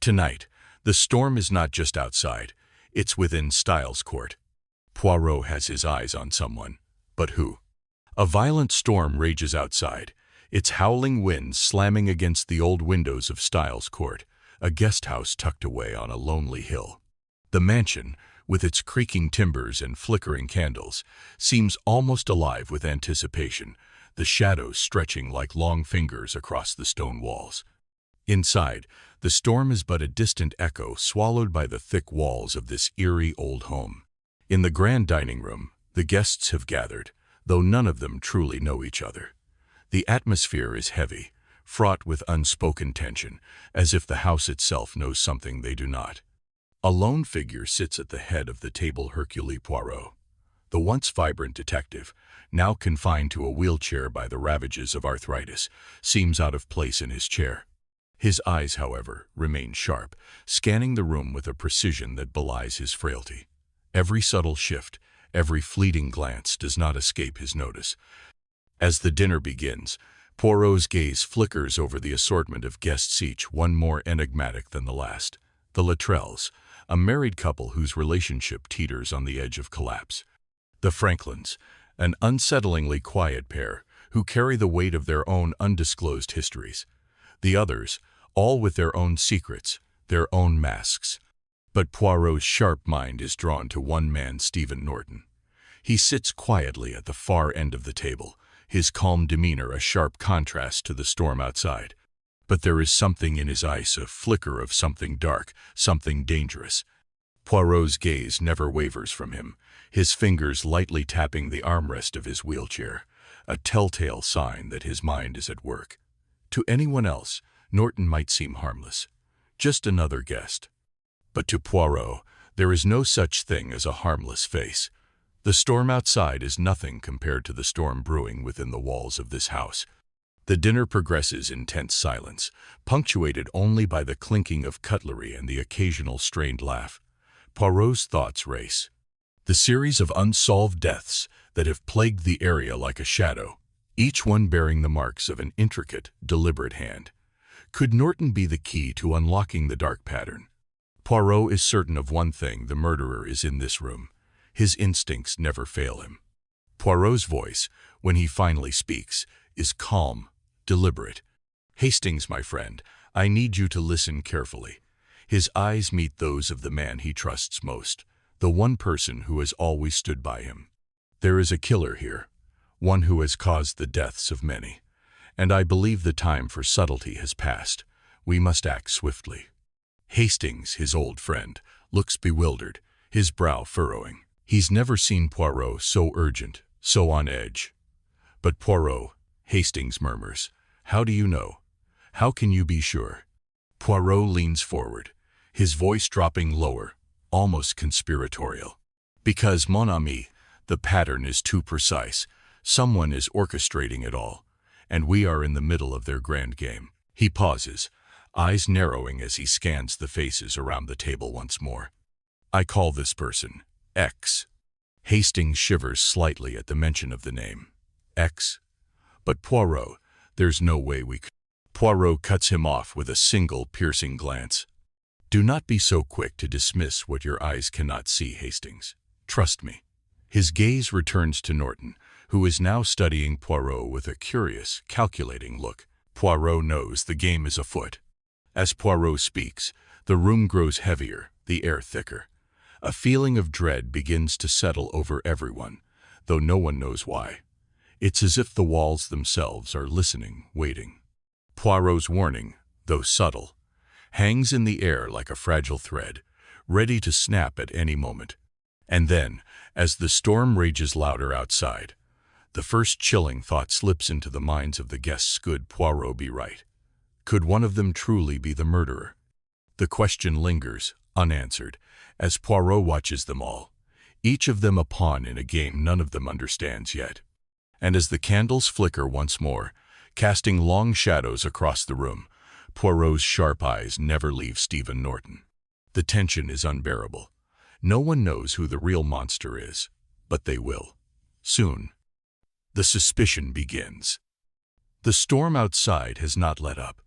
Tonight, the storm is not just outside, it's within Styles' court. Poirot has his eyes on someone. But who? A violent storm rages outside, its howling winds slamming against the old windows of Styles' court, a guest house tucked away on a lonely hill. The mansion, with its creaking timbers and flickering candles, seems almost alive with anticipation, the shadows stretching like long fingers across the stone walls. Inside, the storm is but a distant echo swallowed by the thick walls of this eerie old home. In the grand dining room, the guests have gathered, though none of them truly know each other. The atmosphere is heavy, fraught with unspoken tension, as if the house itself knows something they do not. A lone figure sits at the head of the table. Hercule Poirot, the once vibrant detective, now confined to a wheelchair by the ravages of arthritis, seems out of place in his chair. His eyes, however, remain sharp, scanning the room with a precision that belies his frailty. Every subtle shift, every fleeting glance does not escape his notice. As the dinner begins, Poirot's gaze flickers over the assortment of guests, each one more enigmatic than the last. The Luttrells, a married couple whose relationship teeters on the edge of collapse. The Franklins, an unsettlingly quiet pair who carry the weight of their own undisclosed histories. The others, all with their own secrets, their own masks. But Poirot's sharp mind is drawn to one man, Stephen Norton. He sits quietly at the far end of the table, his calm demeanor a sharp contrast to the storm outside. But there is something in his eyes, a flicker of something dark, something dangerous. Poirot's gaze never wavers from him, his fingers lightly tapping the armrest of his wheelchair, a telltale sign that his mind is at work. To anyone else, Norton might seem harmless, just another guest. But to Poirot, there is no such thing as a harmless face. The storm outside is nothing compared to the storm brewing within the walls of this house. The dinner progresses in tense silence, punctuated only by the clinking of cutlery and the occasional strained laugh. Poirot's thoughts race. The series of unsolved deaths that have plagued the area like a shadow, each one bearing the marks of an intricate, deliberate hand. Could Norton be the key to unlocking the dark pattern? Poirot is certain of one thing: the murderer is in this room. His instincts never fail him. Poirot's voice, when he finally speaks, is calm, deliberate. "Hastings, my friend, I need you to listen carefully." His eyes meet those of the man he trusts most, the one person who has always stood by him. "There is a killer here, one who has caused the deaths of many. And I believe the time for subtlety has passed. We must act swiftly." Hastings, his old friend, looks bewildered, his brow furrowing. He's never seen Poirot so urgent, so on edge. "But Poirot," Hastings murmurs, "how do you know? How can you be sure?" Poirot leans forward, his voice dropping lower, almost conspiratorial. "Because, mon ami, the pattern is too precise. Someone is orchestrating it all, and we are in the middle of their grand game." He pauses, eyes narrowing as he scans the faces around the table once more. "I call this person X." Hastings shivers slightly at the mention of the name. "X? But Poirot, there's no way we could." Poirot cuts him off with a single piercing glance. "Do not be so quick to dismiss what your eyes cannot see, Hastings. Trust me." His gaze returns to Norton, who is now studying Poirot with a curious, calculating look. Poirot knows the game is afoot. As Poirot speaks, the room grows heavier, the air thicker. A feeling of dread begins to settle over everyone, though no one knows why. It's as if the walls themselves are listening, waiting. Poirot's warning, though subtle, hangs in the air like a fragile thread, ready to snap at any moment. And then, as the storm rages louder outside, the first chilling thought slips into the minds of the guests: could Poirot be right? Could one of them truly be the murderer? The question lingers, unanswered, as Poirot watches them all, each of them a pawn in a game none of them understands yet. And as the candles flicker once more, casting long shadows across the room, Poirot's sharp eyes never leave Stephen Norton. The tension is unbearable. No one knows who the real monster is, but they will. Soon. The suspicion begins. The storm outside has not let up.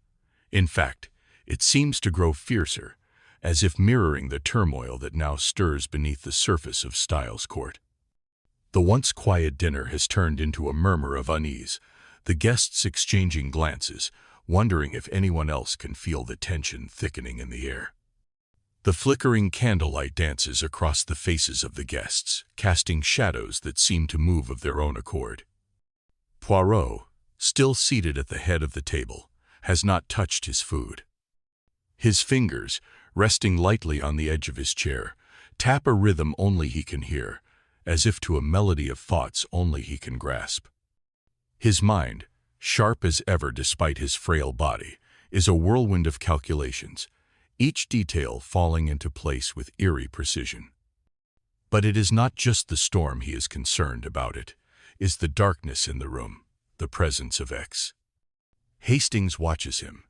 In fact, It seems to grow fiercer, as if mirroring the turmoil that now stirs beneath the surface of Styles Court. The once quiet dinner has turned into a murmur of unease, the guests exchanging glances, wondering if anyone else can feel the tension thickening in the air. The flickering candlelight dances across the faces of the guests, casting shadows that seem to move of their own accord. Poirot, still seated at the head of the table, has not touched his food. His fingers, resting lightly on the edge of his chair, tap a rhythm only he can hear, as if to a melody of thoughts only he can grasp. His mind, sharp as ever despite his frail body, is a whirlwind of calculations, each detail falling into place with eerie precision. But it is not just the storm he is concerned about, it is the darkness in the room, the presence of X. Hastings watches him,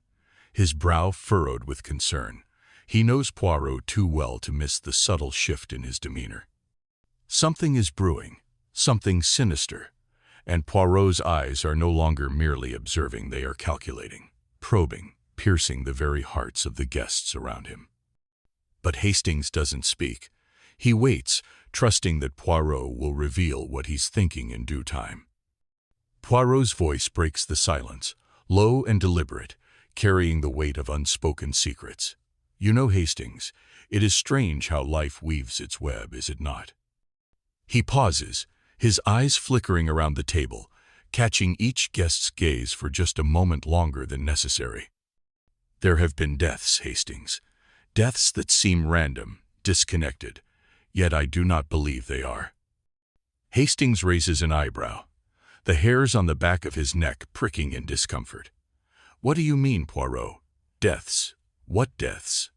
his brow furrowed with concern. He knows Poirot too well to miss the subtle shift in his demeanor. Something is brewing, something sinister, and Poirot's eyes are no longer merely observing, they are calculating, probing, piercing the very hearts of the guests around him. But Hastings doesn't speak. He waits, trusting that Poirot will reveal what he's thinking in due time. Poirot's voice breaks the silence, low and deliberate, carrying the weight of unspoken secrets. You know, Hastings, it is strange how life weaves its web, is it not? He pauses, his eyes flickering around the table, catching each guest's gaze for just a moment longer than necessary. There have been deaths, Hastings, deaths that seem random, disconnected, yet I do not believe they are. Hastings raises an eyebrow, the hairs on the back of his neck pricking in discomfort. What do you mean, Poirot? Deaths? What deaths?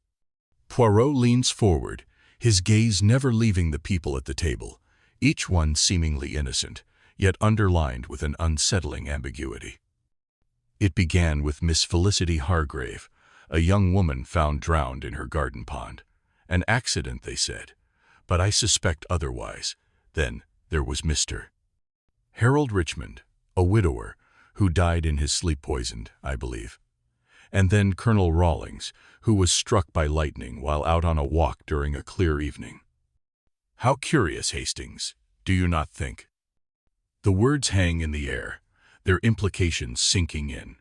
Poirot leans forward, his gaze never leaving the people at the table, each one seemingly innocent, yet underlined with an unsettling ambiguity. It began with Miss Felicity Hargrave, a young woman found drowned in her garden pond. An accident, they said, but I suspect otherwise. Then there was Mr. Harold Richmond, a widower, who died in his sleep, poisoned, I believe. And then Colonel Rawlings, who was struck by lightning while out on a walk during a clear evening. How curious, Hastings, do you not think? The words hang in the air, their implications sinking in.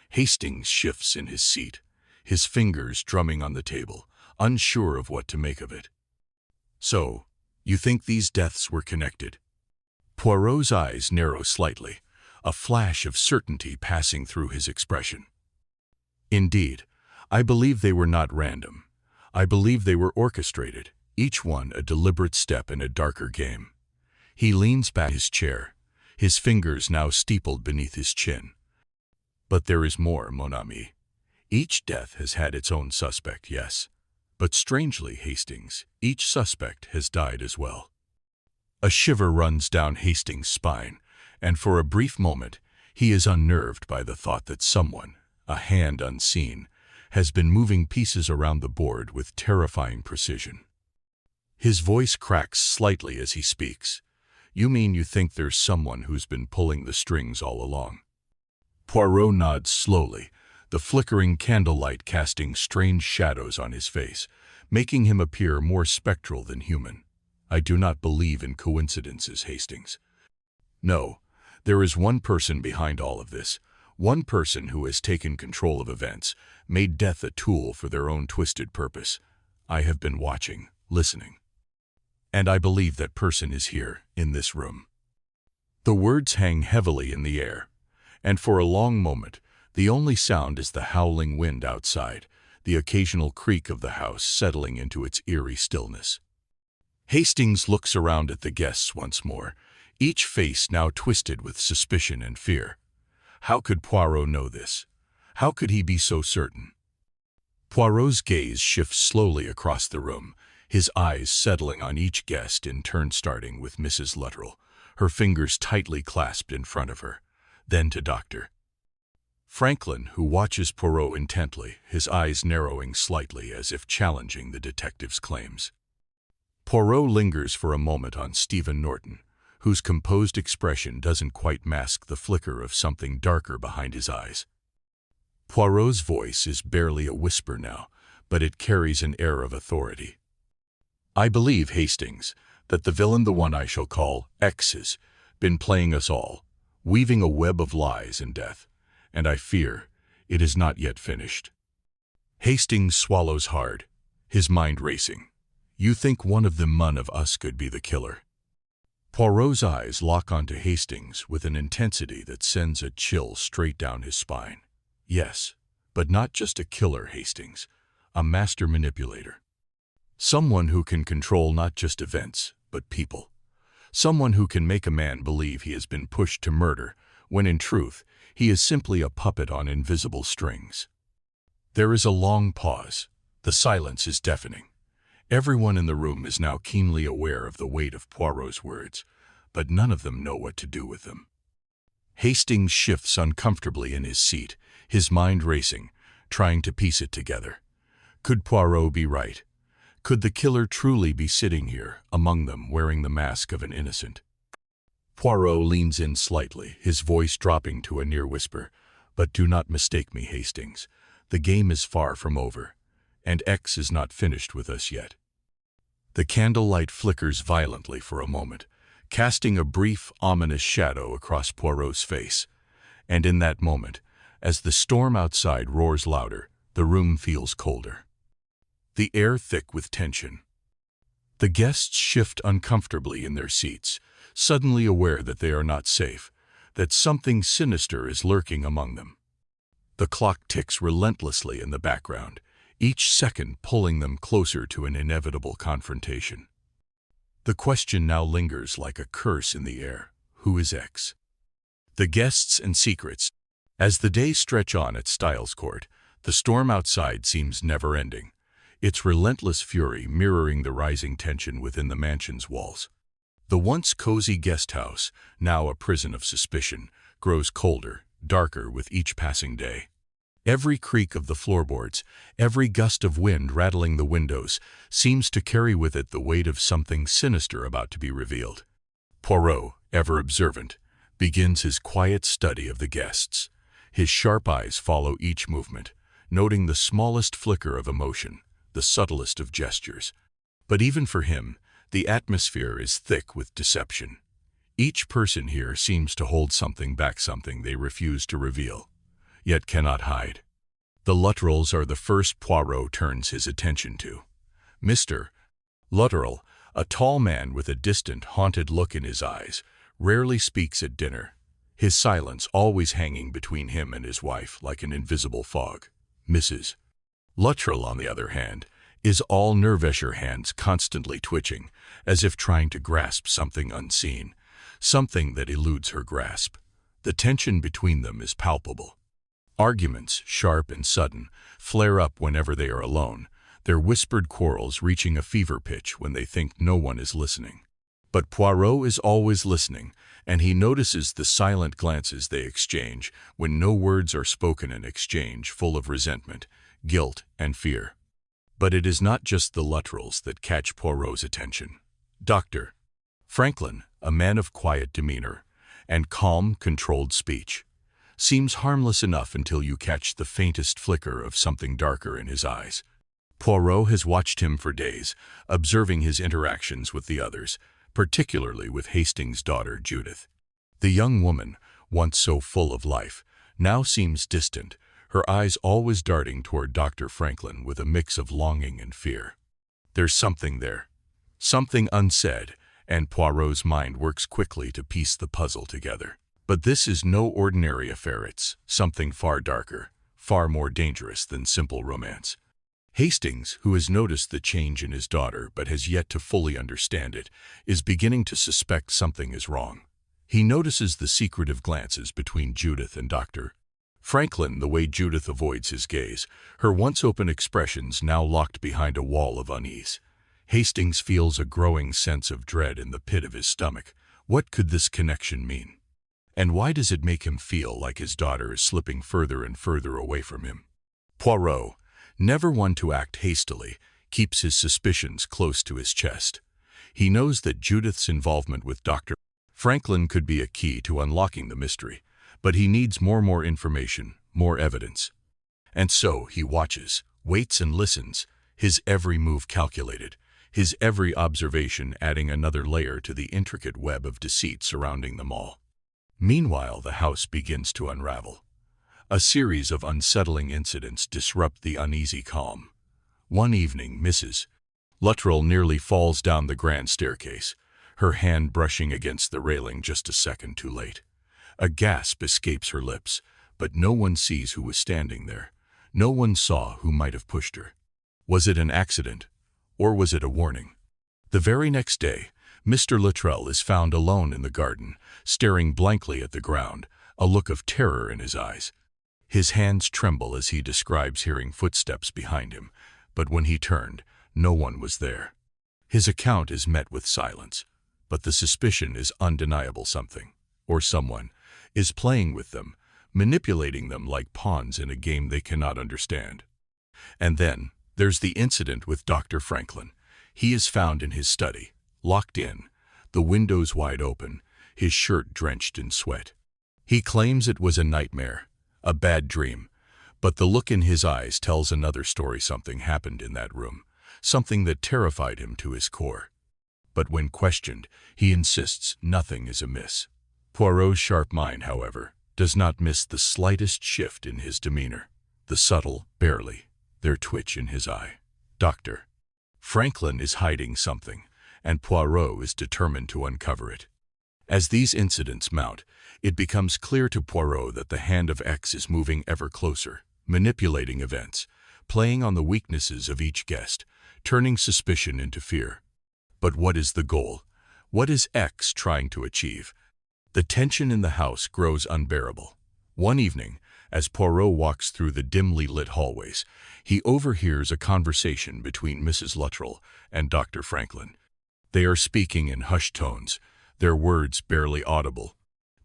Hastings shifts in his seat, his fingers drumming on the table, unsure of what to make of it. So, you think these deaths were connected? Poirot's eyes narrow slightly, a flash of certainty passing through his expression. Indeed, I believe they were not random. I believe they were orchestrated, each one a deliberate step in a darker game. He leans back in his chair, his fingers now steepled beneath his chin. But there is more, mon ami. Each death has had its own suspect, yes. But strangely, Hastings, each suspect has died as well. A shiver runs down Hastings' spine, and for a brief moment, he is unnerved by the thought that someone, a hand unseen, has been moving pieces around the board with terrifying precision. His voice cracks slightly as he speaks. You mean you think there's someone who's been pulling the strings all along? Poirot nods slowly, the flickering candlelight casting strange shadows on his face, making him appear more spectral than human. I do not believe in coincidences, Hastings. No, there is one person behind all of this, one person who has taken control of events, made death a tool for their own twisted purpose. I have been watching, listening. And I believe that person is here, in this room. The words hang heavily in the air, and for a long moment, the only sound is the howling wind outside, the occasional creak of the house settling into its eerie stillness. Hastings looks around at the guests once more, each face now twisted with suspicion and fear. How could Poirot know this? How could he be so certain? Poirot's gaze shifts slowly across the room, his eyes settling on each guest in turn, starting with Mrs. Luttrell, her fingers tightly clasped in front of her, then to Dr. Franklin, who watches Poirot intently, his eyes narrowing slightly as if challenging the detective's claims. Poirot lingers for a moment on Stephen Norton, whose composed expression doesn't quite mask the flicker of something darker behind his eyes. Poirot's voice is barely a whisper now, but it carries an air of authority. "I believe, Hastings, that the villain, the one I shall call X, has been playing us all, weaving a web of lies and death, and I fear it is not yet finished." Hastings swallows hard, his mind racing. "You think one of the men of us could be the killer?" Poirot's eyes lock onto Hastings with an intensity that sends a chill straight down his spine. "Yes, but not just a killer, Hastings. A master manipulator. Someone who can control not just events, but people. Someone who can make a man believe he has been pushed to murder, when in truth, he is simply a puppet on invisible strings." There is a long pause. The silence is deafening. Everyone in the room is now keenly aware of the weight of Poirot's words, but none of them know what to do with them. Hastings shifts uncomfortably in his seat, his mind racing, trying to piece it together. Could Poirot be right? Could the killer truly be sitting here, among them, wearing the mask of an innocent? Poirot leans in slightly, his voice dropping to a near whisper. "But do not mistake me, Hastings. The game is far from over, and X is not finished with us yet." The candlelight flickers violently for a moment, casting a brief, ominous shadow across Poirot's face. And in that moment, as the storm outside roars louder, the room feels colder. The air thick with tension. The guests shift uncomfortably in their seats, suddenly aware that they are not safe, that something sinister is lurking among them. The clock ticks relentlessly in the background, each second pulling them closer to an inevitable confrontation. The question now lingers like a curse in the air. Who is X? The guests and secrets. As the days stretch on at Styles Court, the storm outside seems never-ending, its relentless fury mirroring the rising tension within the mansion's walls. The once cozy guest house, now a prison of suspicion, grows colder, darker with each passing day. Every creak of the floorboards, every gust of wind rattling the windows, seems to carry with it the weight of something sinister about to be revealed. Poirot, ever observant, begins his quiet study of the guests. His sharp eyes follow each movement, noting the smallest flicker of emotion, the subtlest of gestures. But even for him, the atmosphere is thick with deception. Each person here seems to hold something back, something they refuse to reveal, yet cannot hide. The Luttrells are the first Poirot turns his attention to. Mr. Luttrell, a tall man with a distant, haunted look in his eyes, rarely speaks at dinner, his silence always hanging between him and his wife like an invisible fog. Mrs. Luttrell, on the other hand, is all nervous, her hands constantly twitching, as if trying to grasp something unseen, something that eludes her grasp. The tension between them is palpable. Arguments, sharp and sudden, flare up whenever they are alone, their whispered quarrels reaching a fever pitch when they think no one is listening. But Poirot is always listening, and he notices the silent glances they exchange when no words are spoken, an exchange full of resentment, guilt, and fear. But it is not just the Luttrells that catch Poirot's attention. Dr. Franklin, a man of quiet demeanor and calm, controlled speech, seems harmless enough until you catch the faintest flicker of something darker in his eyes. Poirot has watched him for days, observing his interactions with the others, particularly with Hastings' daughter, Judith. The young woman, once so full of life, now seems distant, her eyes always darting toward Dr. Franklin with a mix of longing and fear. There's something there, something unsaid, and Poirot's mind works quickly to piece the puzzle together. But this is no ordinary affair, it's something far darker, far more dangerous than simple romance. Hastings, who has noticed the change in his daughter but has yet to fully understand it, is beginning to suspect something is wrong. He notices the secretive glances between Judith and Dr. Franklin, the way Judith avoids his gaze, her once open expressions now locked behind a wall of unease. Hastings feels a growing sense of dread in the pit of his stomach. What could this connection mean? And why does it make him feel like his daughter is slipping further and further away from him? Poirot, never one to act hastily, keeps his suspicions close to his chest. He knows that Judith's involvement with Dr. Franklin could be a key to unlocking the mystery, but he needs more information, more evidence. And so he watches, waits and listens, his every move calculated, his every observation adding another layer to the intricate web of deceit surrounding them all. Meanwhile, the house begins to unravel. A series of unsettling incidents disrupt the uneasy calm. One evening, Mrs. Luttrell nearly falls down the grand staircase, her hand brushing against the railing just a second too late. A gasp escapes her lips, but no one sees who was standing there. No one saw who might have pushed her. Was it an accident, or was it a warning? The very next day, Mr. Luttrell is found alone in the garden, staring blankly at the ground, a look of terror in his eyes. His hands tremble as he describes hearing footsteps behind him, but when he turned, no one was there. His account is met with silence, but the suspicion is undeniable. Something, or someone, is playing with them, manipulating them like pawns in a game they cannot understand. And then, there's the incident with Dr. Franklin. He is found in his study, locked in, the windows wide open, his shirt drenched in sweat. He claims it was a nightmare, a bad dream, but the look in his eyes tells another story. Something happened in that room, something that terrified him to his core. But when questioned, he insists nothing is amiss. Poirot's sharp mind, however, does not miss the slightest shift in his demeanor, the subtle, barely, there twitch in his eye. Dr. Franklin is hiding something, and Poirot is determined to uncover it. As these incidents mount, it becomes clear to Poirot that the hand of X is moving ever closer, manipulating events, playing on the weaknesses of each guest, turning suspicion into fear. But what is the goal? What is X trying to achieve? The tension in the house grows unbearable. One evening, as Poirot walks through the dimly lit hallways, he overhears a conversation between Mrs. Luttrell and Dr. Franklin. They are speaking in hushed tones, their words barely audible.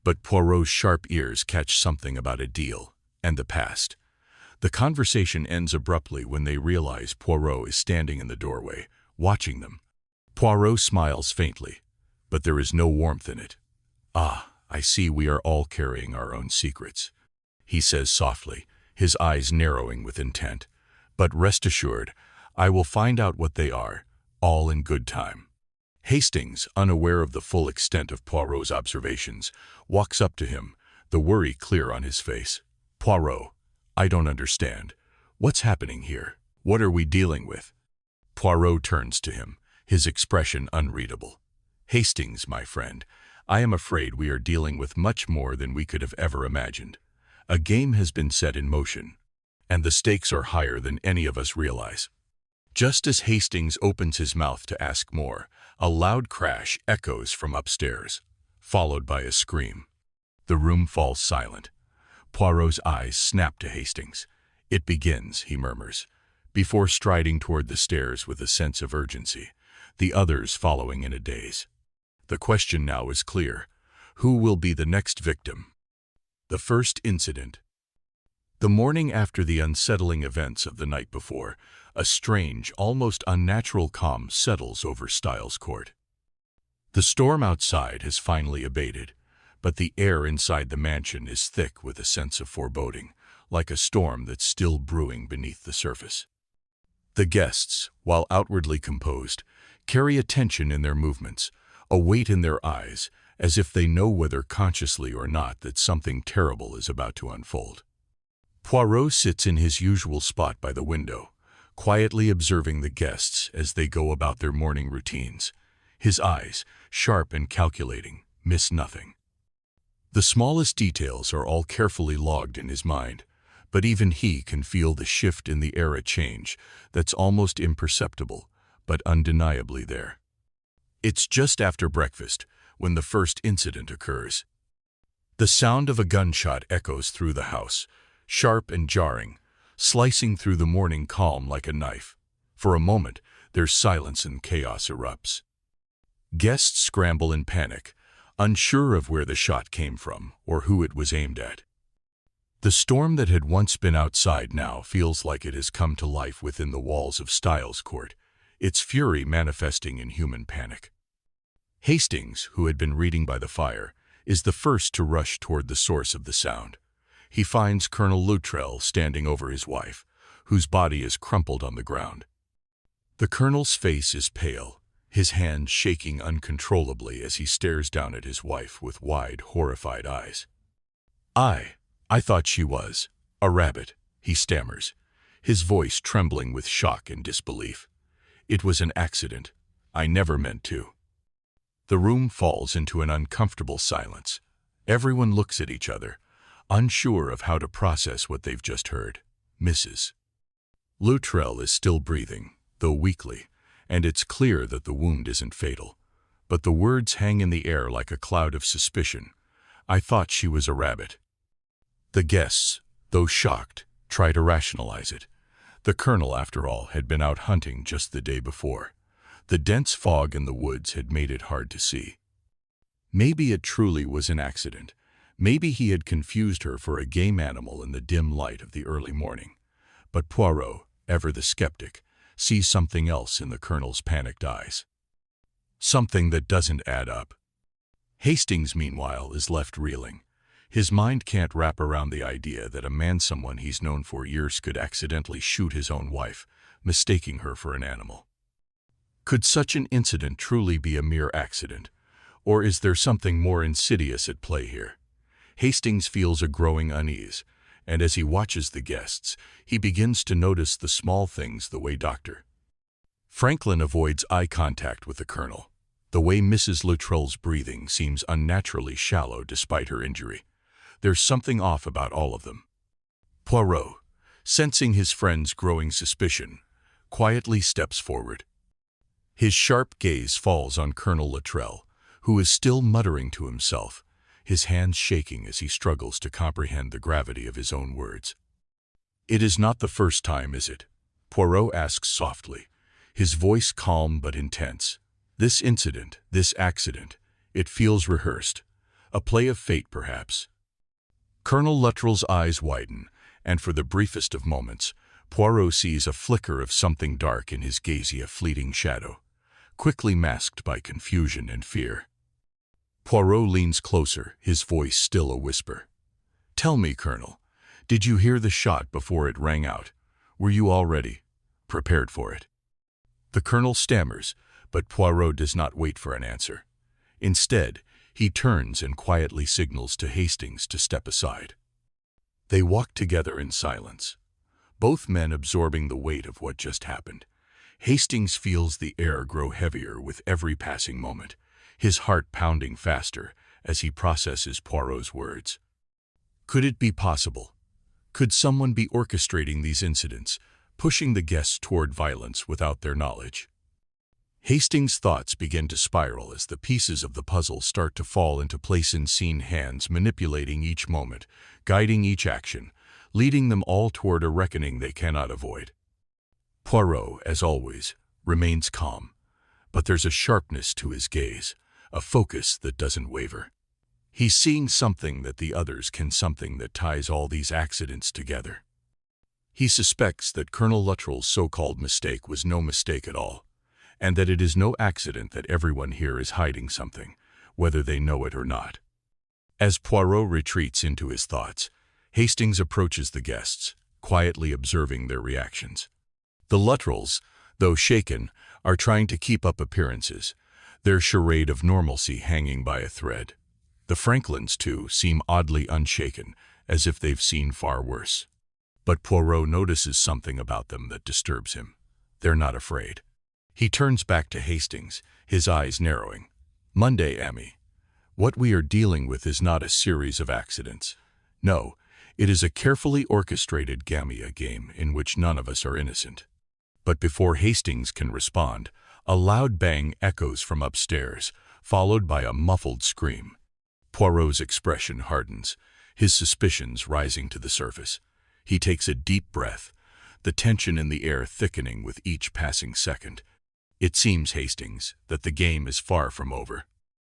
But Poirot's sharp ears catch something about a deal and the past. The conversation ends abruptly when they realize Poirot is standing in the doorway, watching them. Poirot smiles faintly, but there is no warmth in it. "Ah, I see we are all carrying our own secrets," he says softly, his eyes narrowing with intent. "But rest assured, I will find out what they are, all in good time." Hastings, unaware of the full extent of Poirot's observations, walks up to him, the worry clear on his face. "Poirot, I don't understand. What's happening here? What are we dealing with?" Poirot turns to him, his expression unreadable. "Hastings, my friend, I am afraid we are dealing with much more than we could have ever imagined. A game has been set in motion, and the stakes are higher than any of us realize." Just as Hastings opens his mouth to ask more, a loud crash echoes from upstairs, followed by a scream. The room falls silent. Poirot's eyes snap to Hastings. "It begins," he murmurs, before striding toward the stairs with a sense of urgency, the others following in a daze. The question now is clear. Who will be the next victim? The first incident. The morning after the unsettling events of the night before, a strange, almost unnatural calm settles over Styles Court. The storm outside has finally abated, but the air inside the mansion is thick with a sense of foreboding, like a storm that's still brewing beneath the surface. The guests, while outwardly composed, carry a tension in their movements, a weight in their eyes, as if they know whether consciously or not that something terrible is about to unfold. Poirot sits in his usual spot by the window, quietly observing the guests as they go about their morning routines. His eyes, sharp and calculating, miss nothing. The smallest details are all carefully logged in his mind, but even he can feel the shift in the air, a change that's almost imperceptible, but undeniably there. It's just after breakfast when the first incident occurs. The sound of a gunshot echoes through the house, sharp and jarring, slicing through the morning calm like a knife. For a moment, there's silence and chaos erupts. Guests scramble in panic, unsure of where the shot came from or who it was aimed at. The storm that had once been outside now feels like it has come to life within the walls of Styles Court, its fury manifesting in human panic. Hastings, who had been reading by the fire, is the first to rush toward the source of the sound. He finds Colonel Luttrell standing over his wife, whose body is crumpled on the ground. The colonel's face is pale, his hands shaking uncontrollably as he stares down at his wife with wide, horrified eyes. I thought she was a rabbit," he stammers, his voice trembling with shock and disbelief. "It was an accident. I never meant to." The room falls into an uncomfortable silence. Everyone looks at each other, unsure of how to process what they've just heard. Mrs. Luttrell is still breathing, though weakly, and it's clear that the wound isn't fatal. But the words hang in the air like a cloud of suspicion. "I thought she was a rabbit." The guests, though shocked, try to rationalize it. The colonel, after all, had been out hunting just the day before. The dense fog in the woods had made it hard to see. Maybe it truly was an accident. Maybe he had confused her for a game animal in the dim light of the early morning. But Poirot, ever the skeptic, sees something else in the colonel's panicked eyes. Something that doesn't add up. Hastings, meanwhile, is left reeling. His mind can't wrap around the idea that a man someone he's known for years could accidentally shoot his own wife, mistaking her for an animal. Could such an incident truly be a mere accident? Or is there something more insidious at play here? Hastings feels a growing unease, and as he watches the guests, he begins to notice the small things the way Dr. Franklin avoids eye contact with the colonel, the way Mrs. Luttrell's breathing seems unnaturally shallow despite her injury. There's something off about all of them. Poirot, sensing his friend's growing suspicion, quietly steps forward. His sharp gaze falls on Colonel Luttrell, who is still muttering to himself, his hands shaking as he struggles to comprehend the gravity of his own words. "It is not the first time, is it?" Poirot asks softly, his voice calm but intense. "This incident, this accident, it feels rehearsed. A play of fate, perhaps." Colonel Luttrell's eyes widen, and for the briefest of moments, Poirot sees a flicker of something dark in his gaze, a fleeting shadow, quickly masked by confusion and fear. Poirot leans closer, his voice still a whisper. "Tell me, Colonel, did you hear the shot before it rang out? Were you already prepared for it?" The colonel stammers, but Poirot does not wait for an answer. Instead, he turns and quietly signals to Hastings to step aside. They walk together in silence, both men absorbing the weight of what just happened. Hastings feels the air grow heavier with every passing moment, his heart pounding faster as he processes Poirot's words. Could it be possible? Could someone be orchestrating these incidents, pushing the guests toward violence without their knowledge? Hastings' thoughts begin to spiral as the pieces of the puzzle start to fall into place, unseen hands manipulating each moment, guiding each action, leading them all toward a reckoning they cannot avoid. Poirot, as always, remains calm, but there's a sharpness to his gaze, a focus that doesn't waver. He's seeing something that the others can, something that ties all these accidents together. He suspects that Colonel Luttrell's so-called mistake was no mistake at all, and that it is no accident that everyone here is hiding something, whether they know it or not. As Poirot retreats into his thoughts, Hastings approaches the guests, quietly observing their reactions. The Luttrells, though shaken, are trying to keep up appearances, their charade of normalcy hanging by a thread. The Franklins, too, seem oddly unshaken, as if they've seen far worse. But Poirot notices something about them that disturbs him. They're not afraid. He turns back to Hastings, his eyes narrowing. "Monday, Ami. What we are dealing with is not a series of accidents. No, it is a carefully orchestrated game in which none of us are innocent." But before Hastings can respond, a loud bang echoes from upstairs, followed by a muffled scream. Poirot's expression hardens, his suspicions rising to the surface. He takes a deep breath, the tension in the air thickening with each passing second. It seems, Hastings, that the game is far from over.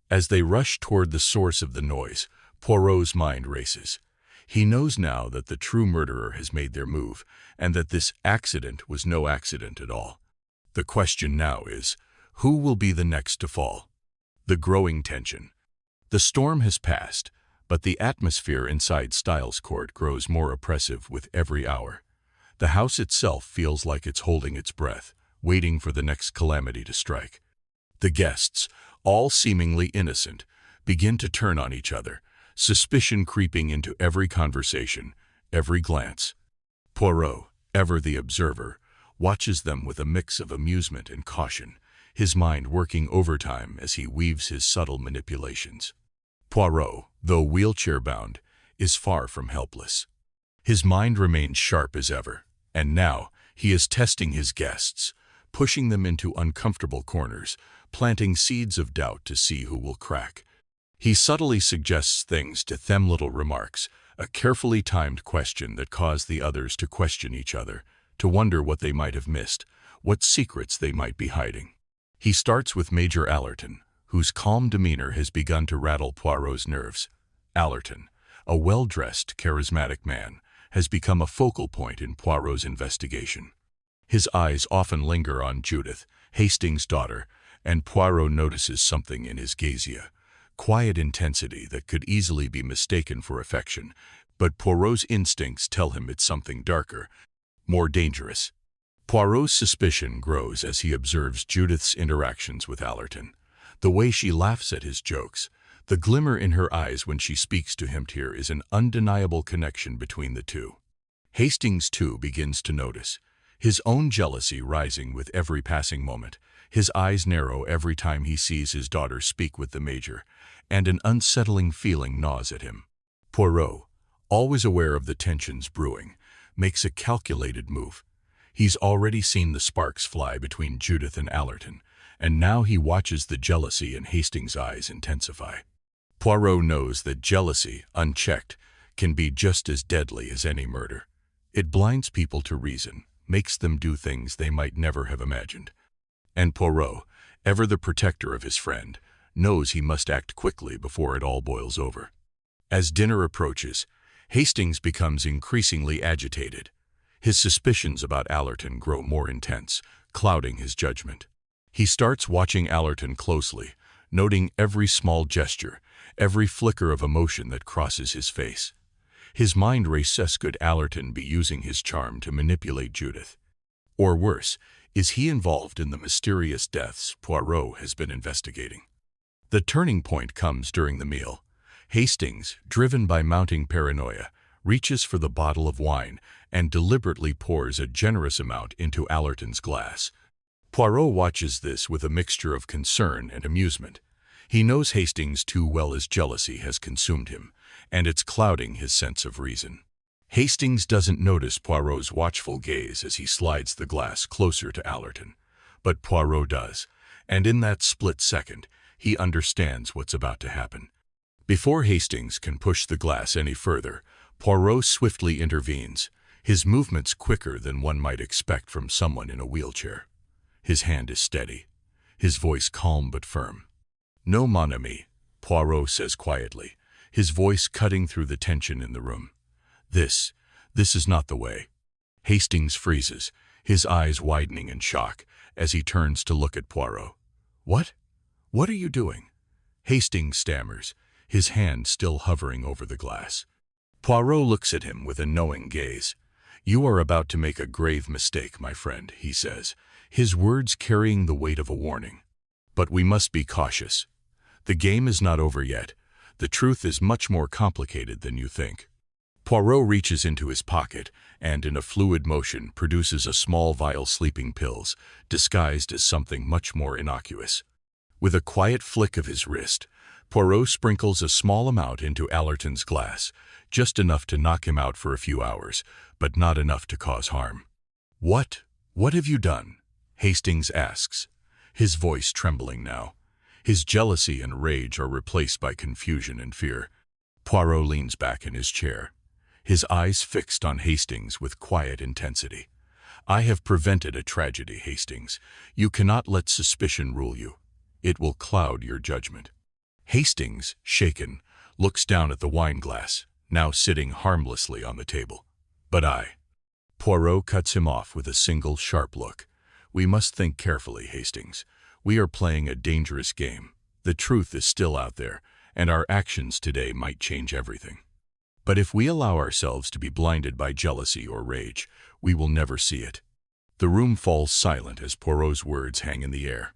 As they rush toward the source of the noise, Poirot's mind races. He knows now that the true murderer has made their move, and that this accident was no accident at all. The question now is, who will be the next to fall? The growing tension. The storm has passed, But the atmosphere inside Styles Court grows more oppressive with every hour. The house itself feels like it's holding its breath, waiting for the next calamity to strike. The guests, all seemingly innocent, begin to turn on each other, suspicion creeping into every conversation, every glance. Poirot, ever the observer, watches them with a mix of amusement and caution, his mind working overtime as he weaves his subtle manipulations. Poirot, though wheelchair-bound, is far from helpless. His mind remains sharp as ever, and now he is testing his guests, pushing them into uncomfortable corners, planting seeds of doubt to see who will crack. He subtly suggests things to them, little remarks, a carefully timed question that cause the others to question each other, to wonder what they might have missed, what secrets they might be hiding. He starts with Major Allerton, whose calm demeanor has begun to rattle Poirot's nerves. Allerton, a well-dressed, charismatic man, has become a focal point in Poirot's investigation. His eyes often linger on Judith, Hastings' daughter, and Poirot notices something in his gaze, quiet intensity that could easily be mistaken for affection, but Poirot's instincts tell him it's something darker, more dangerous. Poirot's suspicion grows as he observes Judith's interactions with Allerton. The way she laughs at his jokes, the glimmer in her eyes when she speaks to him, here is an undeniable connection between the two. Hastings, too, begins to notice, his own jealousy rising with every passing moment. His eyes narrow every time he sees his daughter speak with the Major, and an unsettling feeling gnaws at him. Poirot, always aware of the tensions brewing, makes a calculated move. He's already seen the sparks fly between Judith and Allerton, and now he watches the jealousy in Hastings' eyes intensify. Poirot knows that jealousy, unchecked, can be just as deadly as any murder. It blinds people to reason, makes them do things they might never have imagined. And Poirot, ever the protector of his friend, knows he must act quickly before it all boils over. As dinner approaches, Hastings becomes increasingly agitated. His suspicions about Allerton grow more intense, clouding his judgment. He starts watching Allerton closely, noting every small gesture, every flicker of emotion that crosses his face. His mind races, could Allerton be using his charm to manipulate Judith? Or worse, is he involved in the mysterious deaths Poirot has been investigating? The turning point comes during the meal. Hastings, driven by mounting paranoia, reaches for the bottle of wine and deliberately pours a generous amount into Allerton's glass. Poirot watches this with a mixture of concern and amusement. He knows Hastings too well as jealousy has consumed him, and it's clouding his sense of reason. Hastings doesn't notice Poirot's watchful gaze as he slides the glass closer to Allerton, but Poirot does, and in that split second, he understands what's about to happen. Before Hastings can push the glass any further, Poirot swiftly intervenes, his movements quicker than one might expect from someone in a wheelchair. His hand is steady, his voice calm but firm. "No, mon ami," Poirot says quietly, his voice cutting through the tension in the room. This is not the way." Hastings freezes, his eyes widening in shock, as he turns to look at Poirot. What? What are you doing?" Hastings stammers, his hand still hovering over the glass. Poirot looks at him with a knowing gaze. "You are about to make a grave mistake, my friend," he says, his words carrying the weight of a warning. "But we must be cautious. The game is not over yet. The truth is much more complicated than you think." Poirot reaches into his pocket and, in a fluid motion, produces a small vial of sleeping pills, disguised as something much more innocuous. With a quiet flick of his wrist, Poirot sprinkles a small amount into Allerton's glass, just enough to knock him out for a few hours, but not enough to cause harm. What have you done?" Hastings asks, his voice trembling now. His jealousy and rage are replaced by confusion and fear. Poirot leans back in his chair, his eyes fixed on Hastings with quiet intensity. "I have prevented a tragedy, Hastings. You cannot let suspicion rule you. It will cloud your judgment." Hastings, shaken, looks down at the wine glass, now sitting harmlessly on the table. "But I..." Poirot cuts him off with a single sharp look. "We must think carefully, Hastings. We are playing a dangerous game. The truth is still out there, and our actions today might change everything. But if we allow ourselves to be blinded by jealousy or rage, we will never see it. The room falls silent as Poirot's words hang in the air.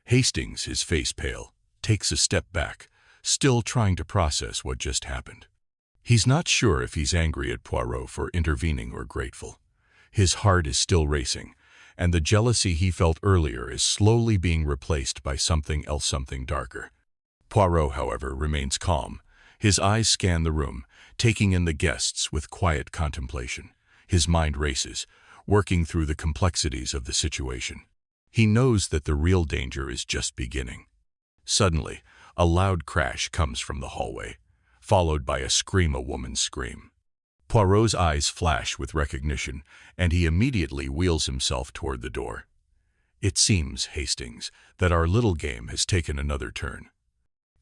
Hastings, his face pale, takes a step back, still trying to process what just happened. He's not sure if he's angry at Poirot for intervening or grateful. His heart is still racing, and the jealousy he felt earlier is slowly being replaced by something else, something darker. Poirot, however, remains calm. His eyes scan the room, taking in the guests with quiet contemplation. His mind races, working through the complexities of the situation. He knows that the real danger is just beginning. Suddenly, a loud crash comes from the hallway, followed by a scream, a woman's scream. Poirot's eyes flash with recognition, and he immediately wheels himself toward the door. It seems, Hastings, that our little game has taken another turn.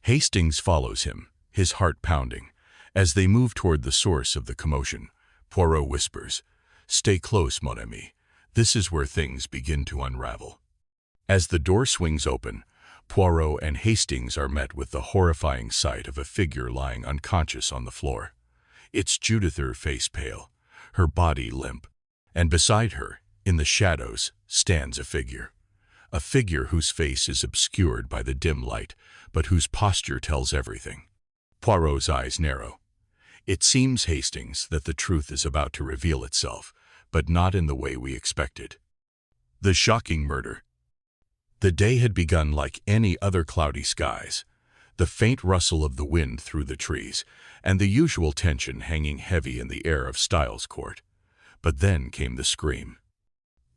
Hastings follows him, his heart pounding. As they move toward the source of the commotion, Poirot whispers, "Stay close, mon ami. This is where things begin to unravel." As the door swings open, Poirot and Hastings are met with the horrifying sight of a figure lying unconscious on the floor. It's Judith, her face pale, her body limp, and beside her, in the shadows, stands a figure whose face is obscured by the dim light, but whose posture tells everything. Poirot's eyes narrow. It seems, Hastings, that the truth is about to reveal itself, but not in the way we expected. The shocking murder. The day had begun like any other cloudy skies, the faint rustle of the wind through the trees, and the usual tension hanging heavy in the air of Styles Court. But then came the scream.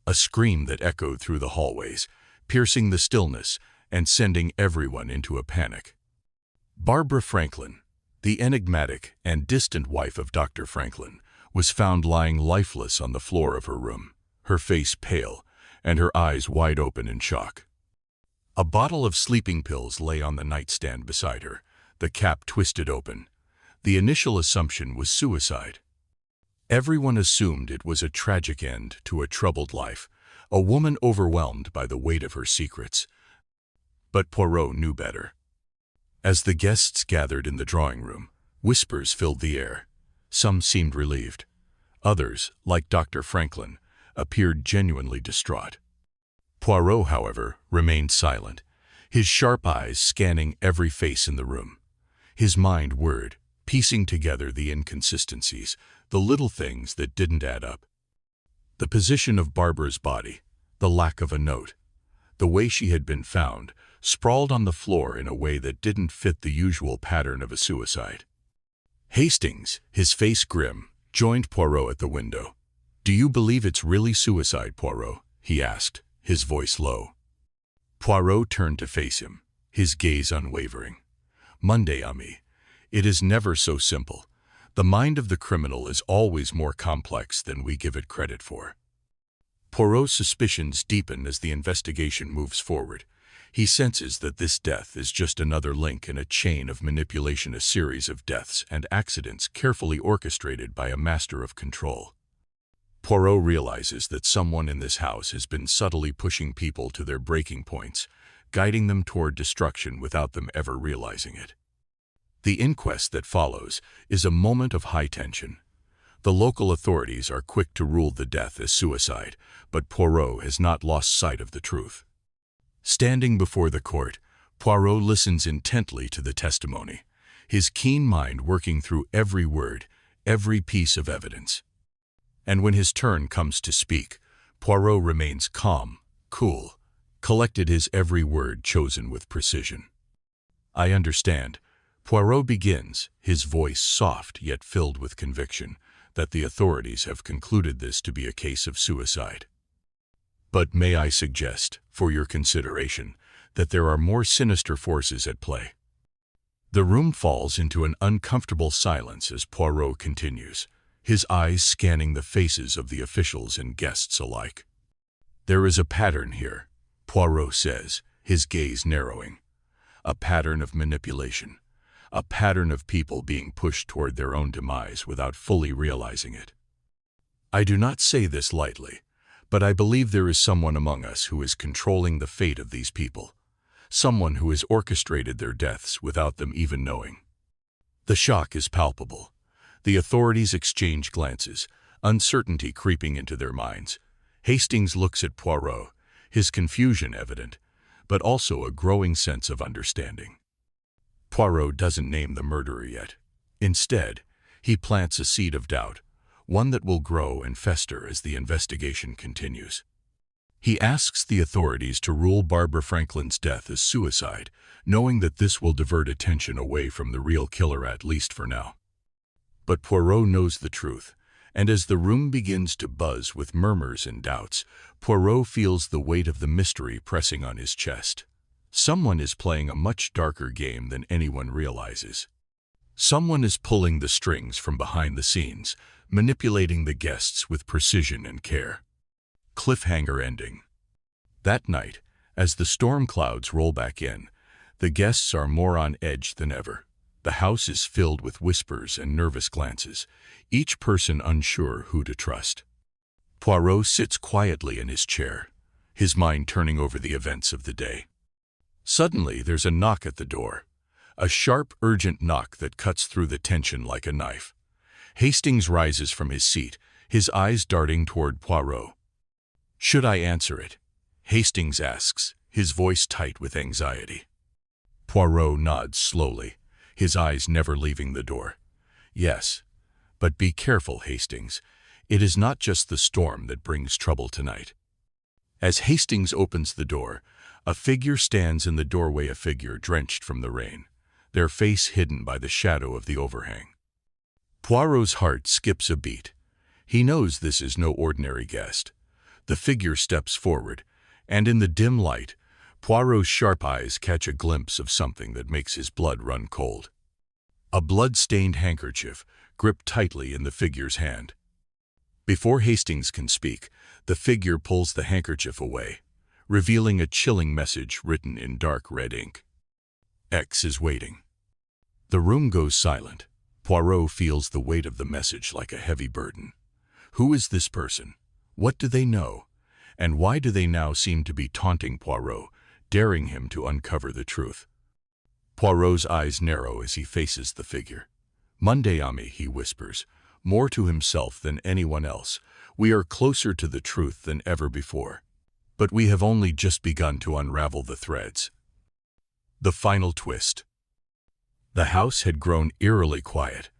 A scream that echoed through the hallways, piercing the stillness and sending everyone into a panic. Barbara Franklin, the enigmatic and distant wife of Dr. Franklin, was found lying lifeless on the floor of her room, her face pale and her eyes wide open in shock. A bottle of sleeping pills lay on the nightstand beside her, the cap twisted open. The initial assumption was suicide. Everyone assumed it was a tragic end to a troubled life, a woman overwhelmed by the weight of her secrets. But Poirot knew better. As the guests gathered in the drawing room, whispers filled the air. Some seemed relieved. Others, like Dr. Franklin, appeared genuinely distraught. Poirot, however, remained silent, his sharp eyes scanning every face in the room. His mind whirred, piecing together the inconsistencies, the little things that didn't add up. The position of Barbara's body, the lack of a note, the way she had been found, sprawled on the floor in a way that didn't fit the usual pattern of a suicide. Hastings, his face grim, joined Poirot at the window. "Do you believe it's really suicide, Poirot?" he asked, his voice low. Poirot turned to face him, his gaze unwavering. "Monday, ami. It is never so simple. The mind of the criminal is always more complex than we give it credit for." Poirot's suspicions deepen as the investigation moves forward. He senses that this death is just another link in a chain of manipulation, a series of deaths and accidents carefully orchestrated by a master of control. Poirot realizes that someone in this house has been subtly pushing people to their breaking points, guiding them toward destruction without them ever realizing it. The inquest that follows is a moment of high tension. The local authorities are quick to rule the death as suicide, but Poirot has not lost sight of the truth. Standing before the court, Poirot listens intently to the testimony, his keen mind working through every word, every piece of evidence. And when his turn comes to speak, Poirot remains calm, cool, collected, his every word chosen with precision. "I understand," Poirot begins, his voice soft yet filled with conviction, "that the authorities have concluded this to be a case of suicide. But may I suggest, for your consideration, that there are more sinister forces at play?" The room falls into an uncomfortable silence as Poirot continues, his eyes scanning the faces of the officials and guests alike. "There is a pattern here," Poirot says, his gaze narrowing. "A pattern of manipulation. A pattern of people being pushed toward their own demise without fully realizing it. I do not say this lightly, but I believe there is someone among us who is controlling the fate of these people. someone who has orchestrated their deaths without them even knowing. The shock is palpable. The authorities exchange glances, uncertainty creeping into their minds. Hastings looks at Poirot, his confusion evident, but also a growing sense of understanding. Poirot doesn't name the murderer yet. Instead, he plants a seed of doubt, one that will grow and fester as the investigation continues. He asks the authorities to rule Barbara Franklin's death as suicide, knowing that this will divert attention away from the real killer, at least for now. But Poirot knows the truth, and as the room begins to buzz with murmurs and doubts, Poirot feels the weight of the mystery pressing on his chest. Someone is playing a much darker game than anyone realizes. Someone is pulling the strings from behind the scenes, manipulating the guests with precision and care. Cliffhanger ending. That night, as the storm clouds roll back in, the guests are more on edge than ever. The house is filled with whispers and nervous glances, each person unsure who to trust. Poirot sits quietly in his chair, his mind turning over the events of the day. Suddenly, there's a knock at the door, a sharp, urgent knock that cuts through the tension like a knife. Hastings rises from his seat, his eyes darting toward Poirot. "Should I answer it?" Hastings asks, his voice tight with anxiety. Poirot nods slowly, his eyes never leaving the door. "Yes, but be careful, Hastings. It is not just the storm that brings trouble tonight." As Hastings opens the door, a figure stands in the doorway, a figure drenched from the rain, their face hidden by the shadow of the overhang. Poirot's heart skips a beat. He knows this is no ordinary guest. The figure steps forward, and in the dim light, Poirot's sharp eyes catch a glimpse of something that makes his blood run cold. A blood-stained handkerchief gripped tightly in the figure's hand. Before Hastings can speak, the figure pulls the handkerchief away, revealing a chilling message written in dark red ink. "X is waiting." The room goes silent. Poirot feels the weight of the message like a heavy burden. Who is this person? What do they know? And why do they now seem to be taunting Poirot, daring him to uncover the truth? Poirot's eyes narrow as he faces the figure. "Monday, Ami," he whispers, more to himself than anyone else. "We are closer to the truth than ever before. But we have only just begun to unravel the threads." The final twist. The house had grown eerily quiet.